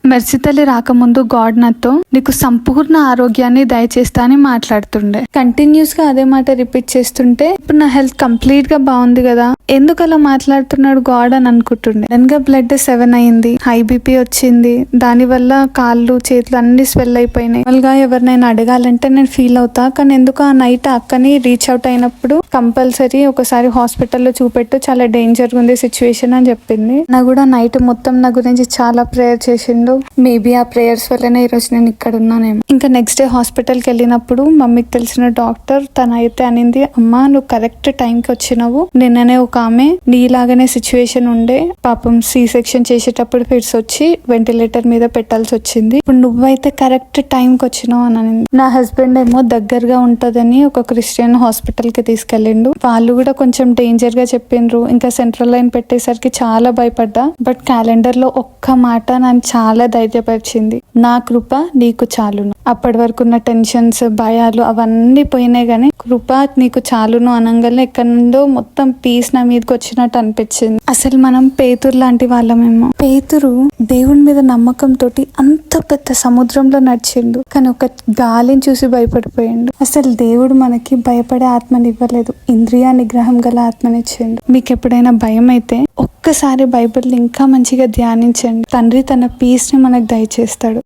Mercy తల్లి రాకముందు God నాతో నీకు సంపూర్ణ ఆరోగ్యాన్ని దయచేస్తా అని మాట్లాడుతుండే. కంటిన్యూస్ గా అదే మాట రిపీట్ చేస్తుంటే ఇప్పుడు నా హెల్త్ కంప్లీట్ గా బాగుంది కదా, ఎందుకు అలా మాట్లాడుతున్నాడు గాడ్ అని అనుకుంటుండే. సడన్ గా బ్లడ్ 7 అయింది, హై బీపీ వచ్చింది, దాని వల్ల కాళ్ళు చేతులు అన్ని స్వెల్ అయిపోయినాయి. వాళ్ళగా ఎవరినైనా అడగాలంటే నేను ఫీల్ అవుతా, కానీ ఎందుకు ఆ నైట్ అక్కని రీచ్ అవుట్ అయినప్పుడు కంపల్సరీ ఒకసారి హాస్పిటల్లో చూపెట్టు, చాలా డేంజర్ ఉంది సిచ్యువేషన్ అని చెప్పింది. నా కూడా నైట్ మొత్తం నా గురించి చాలా ప్రేయర్ చేసిండు. మేబీ ఆ ప్రేయర్స్ వల్లనే ఈరోజు నేను ఇక్కడ ఉన్నానేమో. ఇంకా నెక్స్ట్ డే హాస్పిటల్కి వెళ్ళినప్పుడు మమ్మీకి తెలిసిన డాక్టర్ తన అయితే అనింది, అమ్మా నువ్వు కరెక్ట్ టైంకి వచ్చినావు, నిన్ననే ఒక ఆమె నీలాగానే సిచ్యువేషన్ ఉండే, పాపం సి సెక్షన్ చేసేటప్పుడు ఫిట్స్ వచ్చి వెంటిలేటర్ మీద పెట్టాల్సి వచ్చింది, ఇప్పుడు నువ్వైతే కరెక్ట్ టైంకి వచ్చినావు అని అనింది. నా హస్బెండ్ ఏమో దగ్గరగా ఉంటదని ఒక క్రిస్టియన్ హాస్పిటల్ కి తీసుకెళ్ళిండు. వాళ్ళు కూడా కొంచెం డేంజర్ గా చెప్పిండ్రు. ఇంకా సెంట్రల్ లైన్ పెట్టేసరికి చాలా భయపడ్డా, బట్ క్యాలెండర్ లో ఒక్క మాట నన్ను చాలా ధైర్యపరిచింది, నా కృప నీకు చాలును. అప్పటి వరకు ఉన్న టెన్షన్స్ భయాలు అవన్నీ పోయినాయి, గానీ కృప నీకు చాలును అనగానే ఎక్కడి నుండో మొత్తం పీస్ నా మీదకి వచ్చినట్టు అనిపించింది. అసలు మనం పేతురు లాంటి వాళ్ళమేమో. పేతురు దేవుని మీద నమ్మకం తోటి అంత పెద్ద సముద్రంలో నడిచిండు, కానీ ఒక గాలిని చూసి భయపడిపోయిండు. అసలు దేవుడు మనకి భయపడే ఆత్మని ఇవ్వలేదు, ఇంద్రియ నిగ్రహం గల ఆత్మనిచ్చిండు. మీకు ఎప్పుడైనా భయం అయితే ఒక్కసారి బైబిల్ ఇంకా మంచిగా ధ్యానించండి, తండ్రి తన పీస్ ని మనకు దయచేస్తాడు.